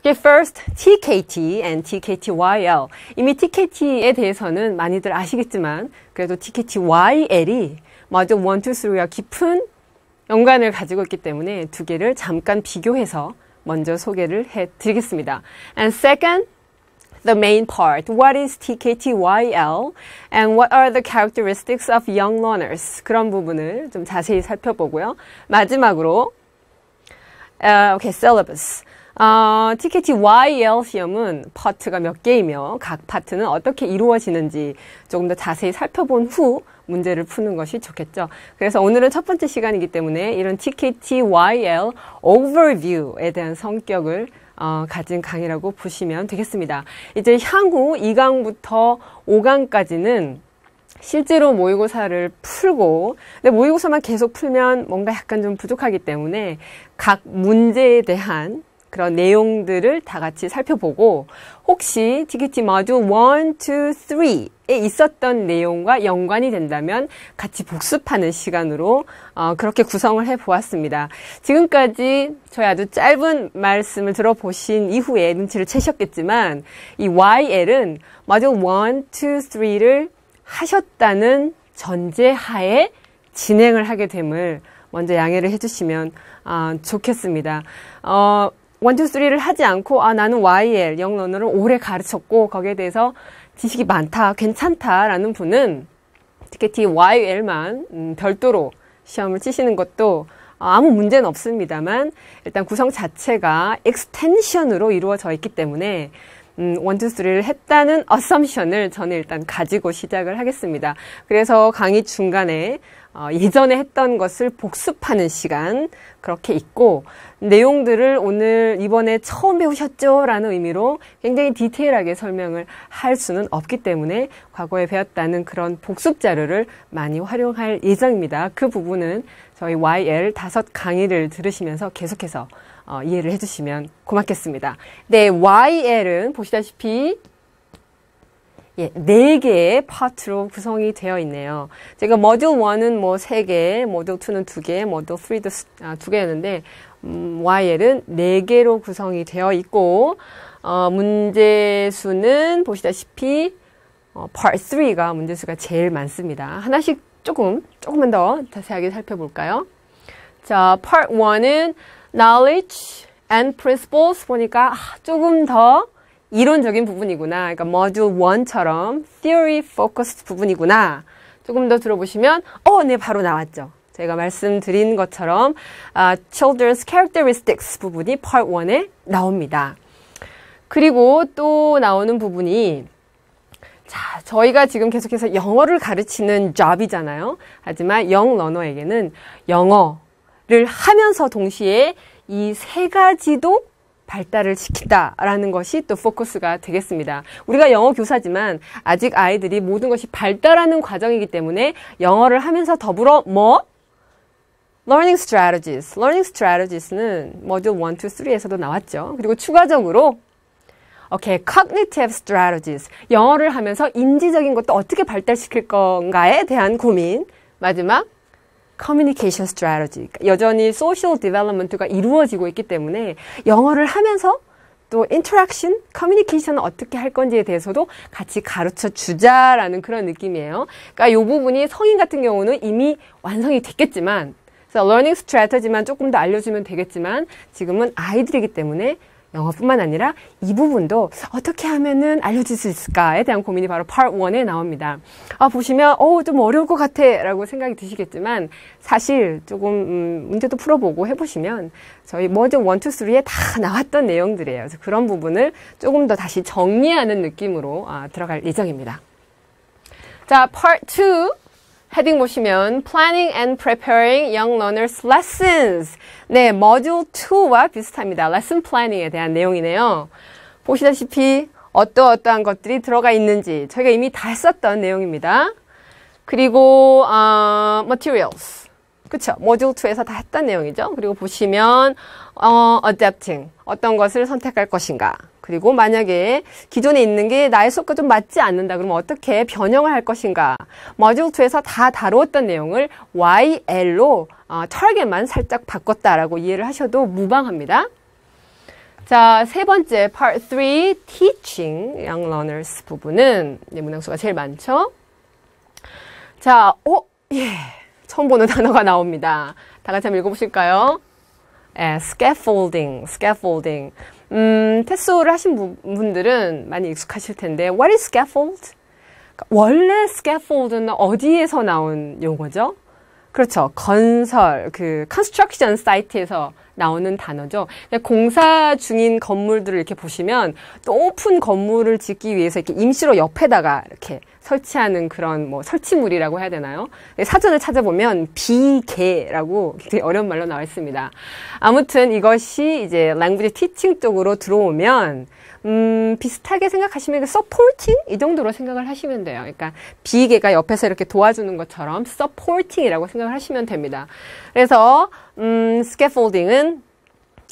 Okay, first, TKT and TKTYL. 이미 TKT에 대해서는 많이들 아시겠지만 그래도 TKTYL이 Module 1, 2, 3와 깊은 연관을 가지고 있기 때문에 두 개를 잠깐 비교해서 먼저 소개를 해드리겠습니다. And second, the main part. What is TKTYL and what are the characteristics of young learners? 그런 부분을 좀 자세히 살펴보고요. 마지막으로 okay, syllabus. TKTYL 시험은 파트가 몇 개이며 각 파트는 어떻게 이루어지는지 조금 더 자세히 살펴본 후 문제를 푸는 것이 좋겠죠. 그래서 오늘은 첫 번째 시간이기 때문에 이런 TKTYL overview에 대한 성격을 가진 강의라고 보시면 되겠습니다. 이제 향후 2강부터 5강까지는 실제로 모의고사를 풀고, 근데 모의고사만 계속 풀면 뭔가 약간 좀 부족하기 때문에 각 문제에 대한 그런 내용들을 다 같이 살펴보고 혹시 TKT Module 1, 2, 3에 있었던 내용과 연관이 된다면 같이 복습하는 시간으로 그렇게 구성을 해보았습니다. 지금까지 저희 아주 짧은 말씀을 들어보신 이후에 눈치를 채셨겠지만 이 YL은 Module 1, 2, 3를 하셨다는 전제하에 진행을 하게 됨을 먼저 양해를 해주시면 좋겠습니다. 1, 2, 3를 하지 않고 나는 YL, 영어 언어를 오래 가르쳤고 거기에 대해서 지식이 많다, 괜찮다라는 분은 TKT YL만 별도로 시험을 치시는 것도 아무 문제는 없습니다만 일단 구성 자체가 익스텐션으로 이루어져 있기 때문에 1, 2, 3를 했다는 assumption을 저는 일단 가지고 시작을 하겠습니다. 그래서 강의 중간에 예전에 했던 것을 복습하는 시간 그렇게 있고 내용들을 오늘 이번에 처음 배우셨죠? 라는 의미로 굉장히 디테일하게 설명을 할 수는 없기 때문에 과거에 배웠다는 그런 복습 자료를 많이 활용할 예정입니다. 그 부분은 저희 YL 5 강의를 들으시면서 계속해서 이해를 해주시면 고맙겠습니다. 네, YL은 보시다시피 4개의 파트로 구성이 되어 있네요. 제가 Module 1은 뭐 3개, Module 2는 2개, Module 3도 2개였는데 YL은 4개로 구성이 되어 있고 문제수는 보시다시피 Part 3가 문제수가 제일 많습니다. 하나씩 조금만 더 자세하게 살펴볼까요? 자, Part 1은 Knowledge and Principles 보니까 조금 더 이론적인 부분이구나. 그러니까 Module 1처럼 Theory Focused 부분이구나. 조금 더 들어보시면 네, 바로 나왔죠. 제가 말씀드린 것처럼 Children's Characteristics 부분이 Part 1에 나옵니다. 그리고 또 나오는 부분이 자, 저희가 지금 계속해서 영어를 가르치는 job이잖아요. 하지만 young learner에게는 영어를 하면서 동시에 이 3가지도 발달을 시킨다라는 것이 또 포커스가 되겠습니다. 우리가 영어 교사지만 아직 아이들이 모든 것이 발달하는 과정이기 때문에 영어를 하면서 더불어 Learning Strategies. Learning Strategies는 Module 1, 2, 3에서도 나왔죠. 그리고 추가적으로 Cognitive Strategies. 영어를 하면서 인지적인 것도 어떻게 발달시킬 건가에 대한 고민. 마지막 Communication Strategy. 여전히 Social Development가 이루어지고 있기 때문에 영어를 하면서 또 Interaction, Communication을 어떻게 할 건지에 대해서도 같이 가르쳐 주자라는 그런 느낌이에요. 그러니까 이 부분이 성인 같은 경우는 이미 완성이 됐겠지만 그래서 Learning Strategy만 조금 더 알려주면 되겠지만 지금은 아이들이기 때문에 영어뿐만 아니라 이 부분도 어떻게 하면은 알려줄 수 있을까에 대한 고민이 바로 Part 1에 나옵니다. 보시면 좀 어려울 것 같아 라고 생각이 드시겠지만 사실 조금 문제도 풀어보고 해보시면 저희 Module 1, 2, 3에 다 나왔던 내용들이에요. 그래서 그런 부분을 조금 더 다시 정리하는 느낌으로 들어갈 예정입니다. 자, Part 2 헤딩 보시면 Planning and Preparing Young Learners Lessons. 네, Module 2와 비슷합니다. Lesson Planning에 대한 내용이네요. 보시다시피 어떠한 것들이 들어가 있는지 저희가 이미 다 썼던 내용입니다. 그리고 Materials. 그쵸? Module 2에서 다 했던 내용이죠. 그리고 보시면 Adapting. 어떤 것을 선택할 것인가. 그리고 만약에 기존에 있는 게 나의 수업과 좀 맞지 않는다. 그러면 어떻게 변형을 할 것인가. Module 2에서 다 다루었던 내용을 YL로 타겟만 살짝 바꿨다라고 이해를 하셔도 무방합니다. 자, 세 번째 Part 3 Teaching Young Learners 부분은 문항수가 제일 많죠. 자, 예, 처음 보는 단어가 나옵니다. 다 같이 한번 읽어보실까요? scaffolding. 테스오를 하신 분들은 많이 익숙하실 텐데, what is scaffold? 원래 scaffold는 어디에서 나온 용어죠? 그렇죠. 건설, construction 사이트에서 나오는 단어죠. 공사 중인 건물들을 이렇게 보시면 높은 건물을 짓기 위해서 이렇게 임시로 옆에다가 이렇게 설치하는 그런 설치물이라고 해야 되나요? 사전을 찾아보면 비계라고 되게 어려운 말로 나와 있습니다. 아무튼 이것이 이제 language teaching 쪽으로 들어오면 비슷하게 생각하시면 supporting 이 정도로 생각을 하시면 돼요. 그러니까 비계가 옆에서 이렇게 도와주는 것처럼 supporting이라고 생각을 하시면 됩니다. 그래서 scaffolding은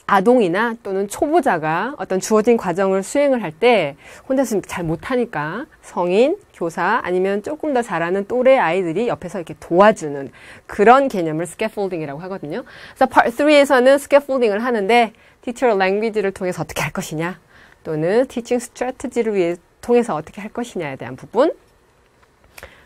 아동이나 또는 초보자가 어떤 주어진 과정을 수행을 할 때 혼자서 잘 못하니까 성인, 교사 아니면 조금 더 잘하는 또래 아이들이 옆에서 이렇게 도와주는 그런 개념을 scaffolding이라고 하거든요. 그래서 Part 3에서는 scaffolding을 하는데 teacher language를 통해서 어떻게 할 것이냐 또는 teaching strategy를 통해서 어떻게 할 것이냐에 대한 부분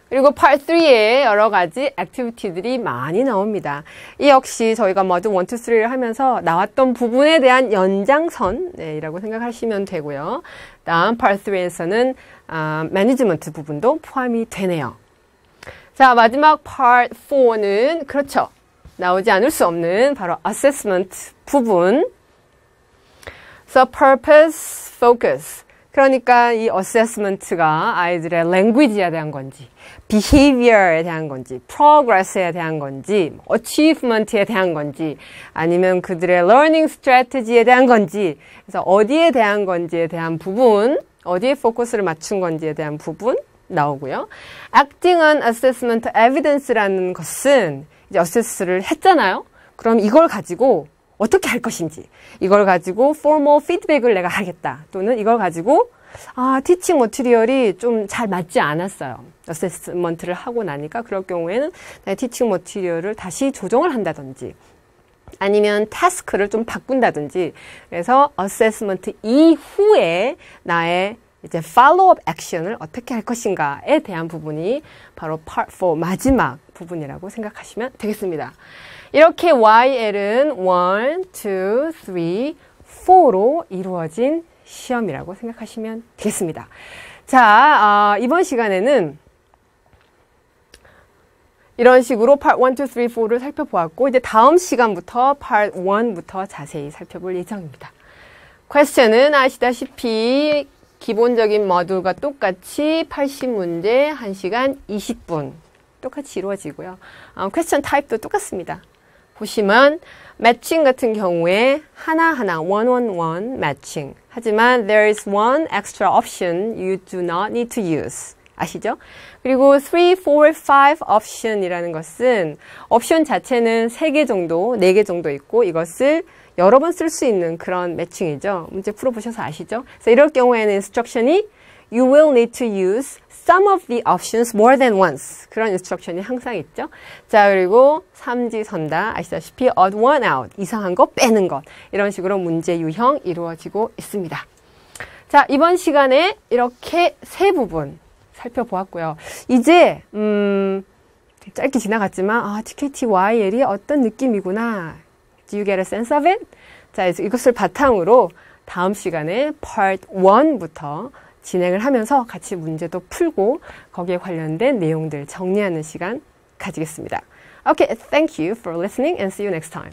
그리고 Part 3에 여러 가지 액티비티들이 많이 나옵니다. 이 역시 저희가 모두 1, 2, 3를 하면서 나왔던 부분에 대한 연장선이라고 생각하시면 되고요. 다음 Part 3에서는 매니지먼트 부분도 포함이 되네요. 자, 마지막 Part 4는 그렇죠. 나오지 않을 수 없는 바로 assessment 부분. So purpose, focus. 그러니까 이 assessment가 아이들의 language에 대한 건지, behavior에 대한 건지, progress에 대한 건지, achievement에 대한 건지, 아니면 그들의 learning strategy에 대한 건지, 그래서 어디에 대한 건지에 대한 부분, 어디에 포커스를 맞춘 건지에 대한 부분 나오고요. acting on assessment evidence라는 것은 이제 assess를 했잖아요. 그럼 이걸 가지고 어떻게 할 것인지, 이걸 가지고 formal feedback을 내가 하겠다. 또는 이걸 가지고 teaching material이 좀 잘 맞지 않았어요. assessment를 하고 나니까 그럴 경우에는 teaching material을 다시 조정을 한다든지 아니면 task를 좀 바꾼다든지 그래서 assessment 이후에 나의 이제 follow-up action을 어떻게 할 것인가에 대한 부분이 바로 part 4 마지막 부분이라고 생각하시면 되겠습니다. 이렇게 YL은 1, 2, 3, 4로 이루어진 시험이라고 생각하시면 되겠습니다. 자, 이번 시간에는 이런 식으로 Part 1, 2, 3, 4를 살펴보았고 이제 다음 시간부터 Part 1부터 자세히 살펴볼 예정입니다. 퀘스천은 아시다시피 기본적인 모듈과 똑같이 80문제 1시간 20분 똑같이 이루어지고요. 퀘스천 타입도 똑같습니다. 보시면 매칭 같은 경우에 하나하나 one-on-one 매칭 하지만 there is one extra option you do not need to use 아시죠? 그리고 3, 4, 5 option이라는 것은 옵션 자체는 3개 정도, 4개 정도 있고 이것을 여러 번 쓸 수 있는 그런 매칭이죠. 문제 풀어보셔서 아시죠? 그래서 이럴 경우에는 인스트럭션이 You will need to use some of the options more than once. 그런 인스트럭션이 항상 있죠. 자, 그리고 삼지선다 아시다시피 odd one out. 이상한 거 빼는 것. 이런 식으로 문제 유형 이루어지고 있습니다. 자, 이번 시간에 이렇게 세 부분 살펴보았고요. 이제 짧게 지나갔지만 TKT-YL이 어떤 느낌이구나. Do you get a sense of it? 자, 이것을 바탕으로 다음 시간에 Part 1부터 진행을 하면서 같이 문제도 풀고 거기에 관련된 내용들 정리하는 시간 가지겠습니다. Okay, thank you for listening and see you next time.